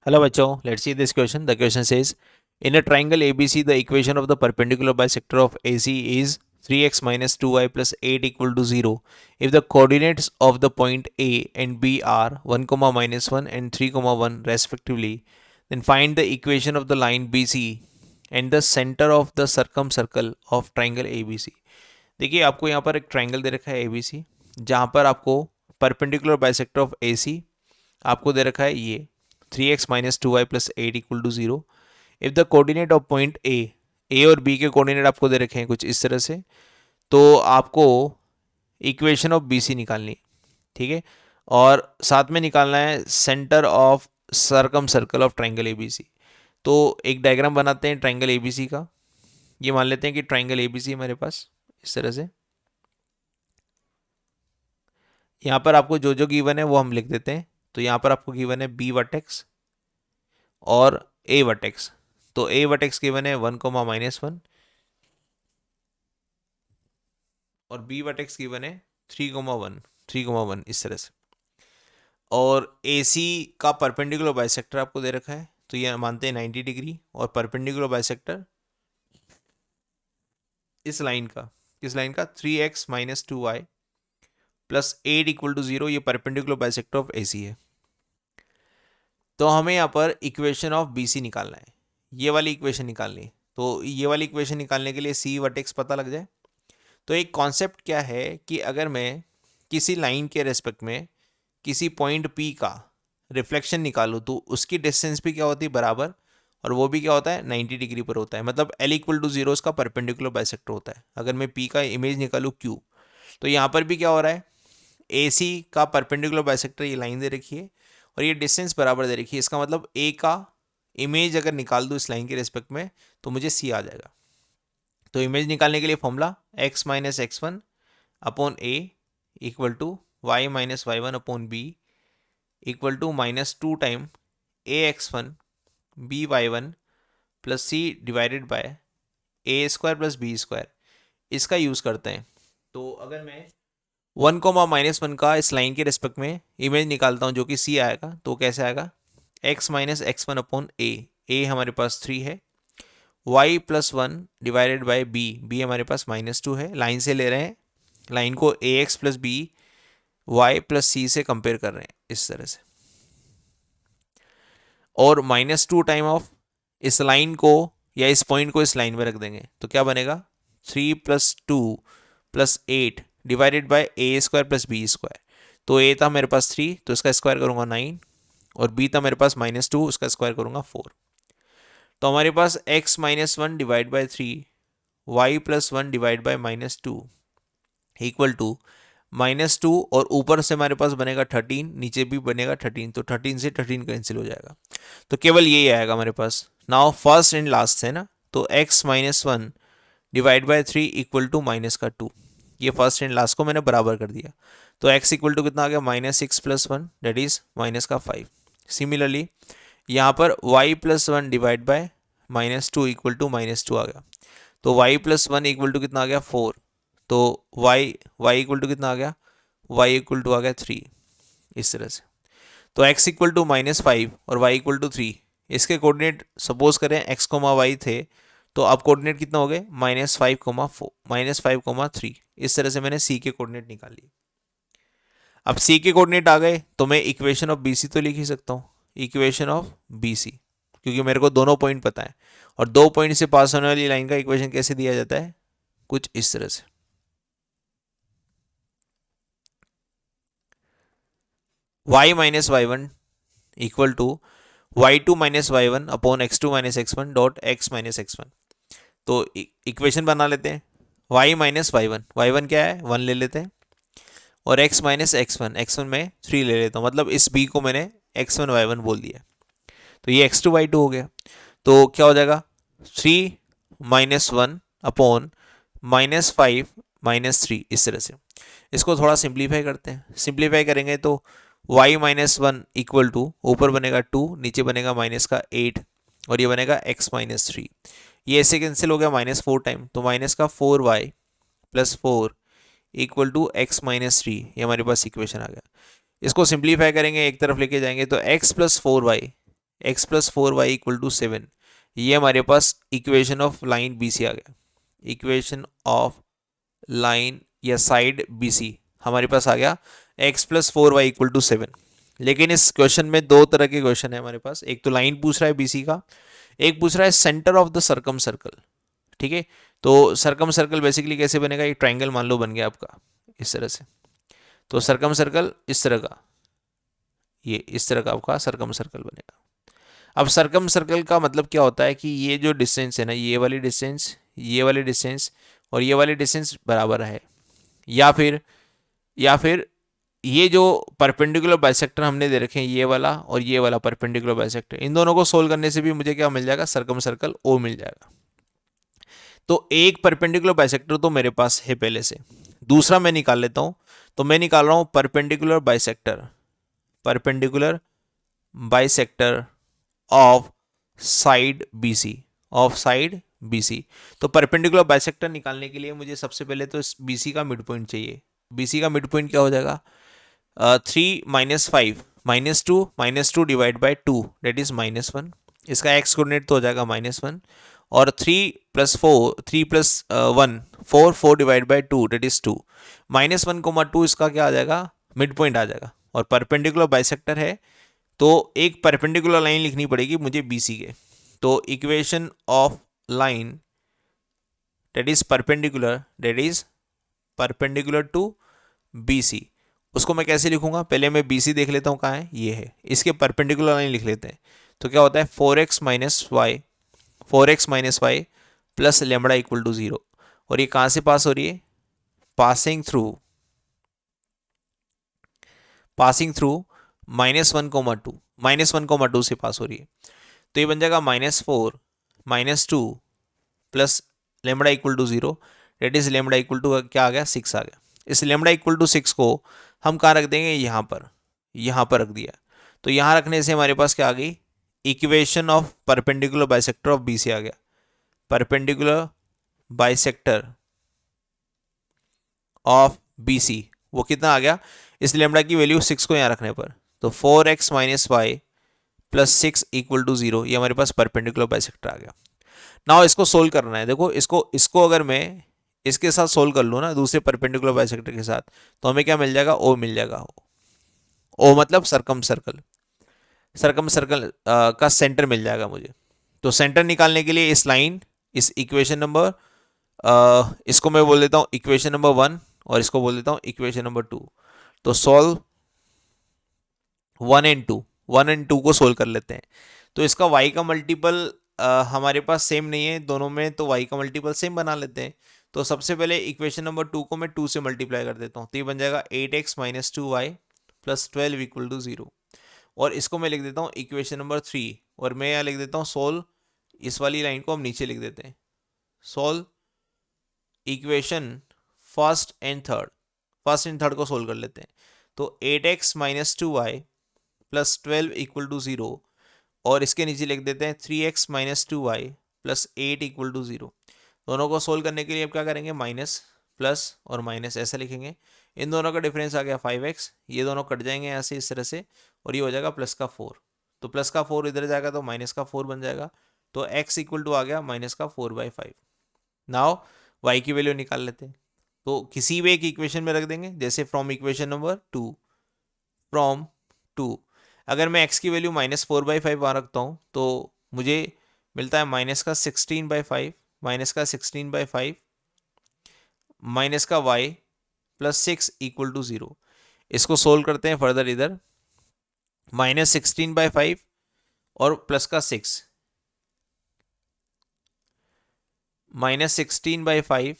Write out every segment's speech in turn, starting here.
Hello, Bacho. Let's see this question. The question says, in a triangle ABC, the equation of the perpendicular bisector of AC is 3x minus 2y plus 8 equal to 0. If the coordinates of the point A and B are 1, minus 1 and 3, 1 respectively, then find the equation of the line BC and the center of the circumcircle of triangle ABC. देखिए आपको यहाँ पर एक triangle दे रखा है ABC, जहाँ पर आपको परपेंडिकुलर बाइसेक्टर ऑफ AC आपको दे रखा है ये 3x minus 2y plus 8 equal to 0. If the coordinate of point A और बी के कोऑर्डिनेट आपको दे रखे हैं कुछ इस तरह से, तो आपको इक्वेशन ऑफ बी सी निकालनी है. ठीक है, और साथ में निकालना है centre of circumcircle of triangle A B C. तो एक डायग्राम बनाते हैं ट्राइंगल ए बी सी का. ये मान लेते हैं कि ट्राइंगल ए बी सी हमारे पास इस तरह से. यहाँ पर आपको जो जो गिवन है वो हम लिख देते हैं. तो यहाँ पर आपको गिवन है बी वर्टेक्स और ए वर्टेक्स. तो ए वर्टेक्स गिवन है 1, माइनस 1 और बी वर्टेक्स गिवन है 3, 1 इस तरह से. और ए सी का परपेंडिकुलर बाइसेक्टर आपको दे रखा है, तो ये मानते हैं 90 डिग्री. और परपेंडिकुलर बाइसेक्टर इस लाइन का, किस लाइन का, 3x minus 2y plus 8 equal to 0, ये परपेंडिकुलर बाइसेक्टर ऑफ ए सी है. तो हमें यहाँ पर इक्वेशन ऑफ बी सी निकालना है, ये वाली इक्वेशन निकालनी है. तो ये वाली इक्वेशन निकालने के लिए सी वर्टेक्स पता लग जाए. तो एक कॉन्सेप्ट क्या है कि अगर मैं किसी लाइन के रेस्पेक्ट में किसी पॉइंट पी का रिफ्लेक्शन निकालूँ तो उसकी डिस्टेंस भी क्या होती है, बराबर. और वो भी क्या होता है, 90 डिग्री पर होता है. मतलब एल इक्वल टू 0 उसका परपेंडिकुलर बाइसेक्टर होता है. अगर मैं पी का इमेज निकालूँ क्यू, तो यहाँ पर भी क्या हो रहा है, ए सी का परपेंडिकुलर बाइसेक्टर ये लाइन दे रखी है और ये डिस्टेंस बराबर दे रखी है. इसका मतलब ए का इमेज अगर निकाल दूँ इस लाइन के रिस्पेक्ट में तो मुझे सी आ जाएगा. तो इमेज निकालने के लिए formula x minus x one upon a equal to y minus y one upon b equal to minus 2 time a x one b y one plus c divided by a square plus b square. इसका use करते हैं. तो अगर मैं 1, minus 1 का इस line के respect में इमेज निकालता हूँ जो कि सी आएगा, तो कैसे आएगा, x minus x one upon a हमारे पास 3 है, y plus 1 divided by b हमारे पास माइनस 2 है. लाइन से ले रहे हैं, लाइन को a x plus b y plus c से कंपेयर कर रहे हैं इस तरह से. और माइनस 2 टाइम ऑफ इस लाइन को या इस पॉइंट को इस लाइन में रख देंगे तो क्या बनेगा, 3 plus 2 plus 8 divided by a square plus b square. तो ए था मेरे पास 3, तो इसका स्क्वायर करूँगा 9, और बी था मेरे पास माइनस 2, उसका स्क्वायर करूँगा 4. तो हमारे पास x minus 1 divide by 3 y plus 1 divide by minus 2 equal to minus 2, और ऊपर से हमारे पास बनेगा 13, नीचे भी बनेगा 13, तो 13 से 13 कैंसिल हो जाएगा. तो केवल यही आएगा हमारे पास. नाउ फर्स्ट एंड लास्ट है ना, तो x minus 1 divide by 3 equal to minus का 2, ये फर्स्ट एंड लास्ट को मैंने बराबर कर दिया. तो x इक्वल टू कितना आ गया, minus 6 plus 1 that is minus का 5. सिमिलरली यहाँ पर y plus 1 divide by minus 2 equal to minus 2 आ गया. तो y प्लस 1 इक्वल टू कितना आ गया, 4. तो y इक्वल टू कितना आ गया, y इक्वल टू आ गया 3 इस तरह से. तो x इक्वल टू माइनस 5 और y इक्वल टू 3, इसके कोऑर्डिनेट सपोज करें x, y थे, तो अब कोऑर्डिनेट कितना हो गए, माइनस 5, 4 माइनस 5, 3. इस तरह से मैंने c के कोऑर्डिनेट निकाल लिए. अब c के कोऑर्डिनेट आ गए तो मैं इक्वेशन ऑफ बी सी तो लिख ही सकता हूँ, इक्वेशन ऑफ बी सी, क्योंकि मेरे को दोनों पॉइंट पता है. और 2 पॉइंट से पास होने वाली लाइन का इक्वेशन कैसे दिया जाता है, कुछ इस तरह से. y minus y one equal to y two minus y one upon x two minus x one dot x minus x one. तो इक्वेशन बना लेते हैं. y माइनस वाई वन क्या है, 1 ले लेते हैं, और x माइनस एक्स वन में 3 ले लेता हूँ. मतलब इस b को मैंने x1 y1 बोल दिया. तो ये x2 y2 हो गया. तो क्या हो जाएगा, 3 माइनस 1 अपॉन माइनस 5 माइनस 3 इस तरह से. इसको थोड़ा सिंप्लीफाई करते हैं. सिंप्लीफाई करेंगे तो y माइनस 1 इक्वल टू ऊपर बनेगा 2, नीचे बनेगा माइनस का 8, और ये बनेगा x माइनस 3. ये ऐसे कैंसिल हो गया माइनस 4 टाइम, तो माइनस का 4y plus 4 equal to x minus 3, ये हमारे पास इक्वेशन आ गया. इसको सिंप्लीफाई करेंगे, एक तरफ लेके जाएंगे तो x plus 4y x plus 4y equal to 7, ये हमारे पास equation of line B C आ गया। इक्वेशन ऑफ लाइन या साइड बी सी हमारे पास आ गया x plus 4y equal to 7। लेकिन इस क्वेश्चन में दो तरह के क्वेश्चन है हमारे पास, एक तो लाइन पूछ रहा है बीसी का, एक पूछ रहा है centre of the circum circle. ठीक है, तो सर्कम सर्कल बेसिकली कैसे बनेगा, एक ट्राइंगल मान लो बन गया आपका इस तरह से, तो सर्कम सर्कल इस तरह का, ये इस तरह का आपका सर्कम सर्कल बनेगा। अब सर्कम सर्कल का मतलब क्या होता है कि ये जो डिस्टेंस है ना, ये वाली डिस्टेंस, ये वाली डिस्टेंस और ये वाली डिस्टेंस बराबर है, या फिर ये जो परपेंडिकुलर बाइसेक्टर हमने दे रखे हैं, ये वाला और ये वाला परपेंडिकुलर बाइसेक्टर, इन दोनों को सोल्व करने से भी मुझे क्या मिल जाएगा, सर्कम सर्कल ओ मिल जाएगा। तो एक परपेंडिकुलर बाइसेक्टर तो मेरे पास है पहले से, दूसरा मैं निकाल लेता हूं। तो मैं निकाल रहा हूं perpendicular bisector, perpendicular bisector of side BC, of side BC। तो परपेंडिकुलर बाइसेक्टर निकालने के लिए मुझे सबसे पहले तो इस BC का मिड पॉइंट चाहिए। BC का मिड पॉइंट क्या हो जाएगा, 3 minus 5 minus two divide by 2 that is -1, इसका एक्स कोऑर्डिनेट तो हो जाएगा -1, और 3 plus 4, 3 plus 1 4, 4 divide by 2 that is 2, -1, 2 इसका क्या आ जाएगा, मिड पॉइंट आ जाएगा। और परपेंडिकुलर बाइसेक्टर है तो एक परपेंडिकुलर लाइन लिखनी पड़ेगी मुझे BC के। तो equation of line that is perpendicular to BC, उसको मैं कैसे लिखूंगा, पहले मैं BC देख लेता हूँ कहाँ है, ये है, इसके परपेंडिकुलर लाइन लिख लेते हैं। तो क्या होता है 4x minus y plus lambda equal to 0, और ये कहाँ से पास हो रही है, पासिंग थ्रू -1, -2 से पास हो रही है। तो ये बन जाएगा -4 -2 plus lambda equal to 0, that is lambda equal to क्या आ गया, 6 आ गया। इस लेमड़ा इक्वल टू 6 को हम कहाँ रख देंगे, यहाँ पर रख दिया। तो यहाँ रखने से हमारे पास क्या आ गई, equation of perpendicular bisector of BC आ गया। परपेंडिकुलर बाइसेक्टर ऑफ BC वो कितना आ गया, इस लेमड़ा की वैल्यू 6 को यहाँ रखने पर, तो 4x minus y plus 6 equal to 0, ये हमारे पास परपेंडिकुलर बाइसेक्टर आ गया। नाउ इसको सोल्व करना है, देखो इसको अगर मैं इसके साथ सोल्व कर लूँ ना, दूसरे परपेंडिकुलर बाइसेक्टर के साथ, तो हमें क्या मिल जाएगा, ओ मिल जाएगा। ओ मतलब सर्कम सर्कल का सेंटर मिल जाएगा मुझे। तो सेंटर निकालने के लिए इस इक्वेशन नंबर, इसको मैं बोल देता हूँ इक्वेशन नंबर 1 और इसको बोल देता हूँ इक्वेशन नंबर 2। तो सॉल्व 1 एंड 2 को सोल्व कर लेते हैं। तो इसका y का मल्टीपल हमारे पास सेम नहीं है दोनों में, तो y का मल्टीपल सेम बना लेते हैं। तो सबसे पहले इक्वेशन नंबर 2 को मैं 2 से मल्टीप्लाई कर देता हूँ, तो ये बन जाएगा 8x minus 2y plus 12 equal to 0। और इसको मैं लिख देता हूँ इक्वेशन नंबर 3, और मैं यहाँ लिख देता हूँ सोल्व, इस वाली लाइन को हम नीचे लिख देते हैं, solve equation first and third को सोल्व कर लेते हैं। तो 8x minus 2y plus 12 equal to 0, और इसके नीचे लिख देते हैं 3x minus 2y plus 8 equal to 0। दोनों को सोल्व करने के लिए अब क्या करेंगे, माइनस प्लस और माइनस ऐसा लिखेंगे। इन दोनों का डिफरेंस आ गया 5x, ये दोनों कट जाएंगे यहाँ से इस तरह से, और ये हो जाएगा प्लस का 4। तो प्लस का 4 इधर जाएगा तो माइनस का 4 बन जाएगा। तो x इक्वल टू आ गया माइनस का 4/5। नाउ y की वैल्यू निकाल लेते हैं, तो किसी भी एक इक्वेशन में रख देंगे, जैसे फ्रॉम इक्वेशन नंबर 2 अगर मैं x की वैल्यू -4/5 वहाँ रखता हूँ तो मुझे मिलता है -16/5 माइनस का y प्लस 6 इक्वल टू 0। इसको सोल्व करते हैं फर्दर, इधर -16/5 और प्लस का 6, -16/5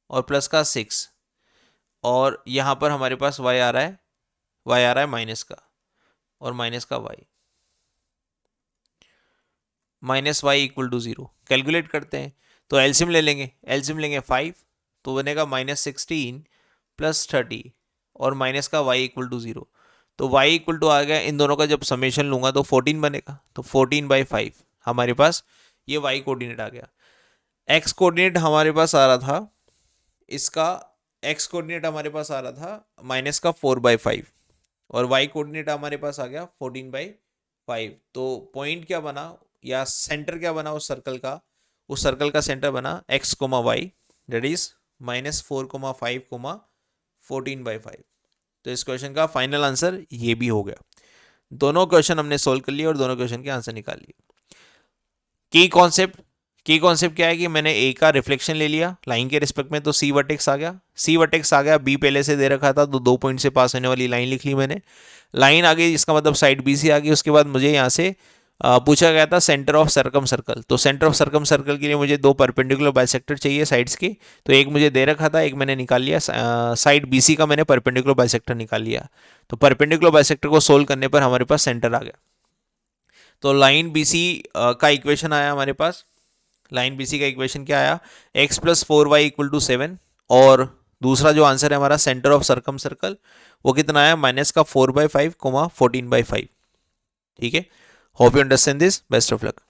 और प्लस का 6, और यहाँ पर हमारे पास y आ रहा है माइनस का, और माइनस का y, -y equal to 0। Calculate करते हैं तो एलसीएम लेंगे 5, तो बनेगा -16 प्लस 30 और माइनस का y इक्वल टू 0। तो y इक्वल टू आ गया, इन दोनों का जब समेशन लूंगा तो 14 बनेगा, तो 14/5 हमारे पास ये y कोऑर्डिनेट आ गया। x कोऑर्डिनेट हमारे पास आ रहा था, इसका x कोऑर्डिनेट हमारे पास आ रहा था -4/5, और y कोऑर्डिनेट हमारे पास आ गया 14/5। 5। तो पॉइंट क्या बना या सेंटर क्या बना उस सर्कल का? उस सर्कल का सेंटर बना x, y, दैट इज -4, 5, 14/5। तो इस क्वेश्चन का फाइनल आंसर ये भी हो गया। दोनों क्वेश्चन हमने सोल्व कर लिए और दोनों क्वेश्चन के आंसर निकाल लिए। की कॉन्सेप्ट क्या है कि मैंने ए का रिफ्लेक्शन ले लिया लाइन के रिस्पेक्ट में, तो सी वर्टेक्स आ गया, बी पहले से दे रखा था तो 2 पॉइंट से पास होने वाली लाइन लिख ली मैंने। लाइन आ गई इसका मतलब साइड बी सी आ गई। उसके बाद मुझे यहाँ से पूछा गया था सेंटर ऑफ सर्कम सर्कल, तो सेंटर ऑफ सर्कम सर्कल के लिए मुझे 2 परपेंडिकुलर बाइसेक्टर चाहिए साइड्स के, तो एक मुझे दे रखा था, एक मैंने निकाल लिया। साइड बी सी का मैंने परपेंडिकुलर बाइसेक्टर निकाल लिया। तो परपेंडिकुलर बाइसेक्टर को सोल्व करने पर हमारे पास सेंटर आ गया। तो लाइन बी सी का इक्वेशन आया हमारे पास। लाइन बी सी का इक्वेशन क्या आया? x + 4y = 7। और दूसरा जो आंसर है हमारा सेंटर ऑफ सर्कम सर्कल, वो कितना आया? -4/5, 14/5। ठीक है, hope you understand this. Best of luck.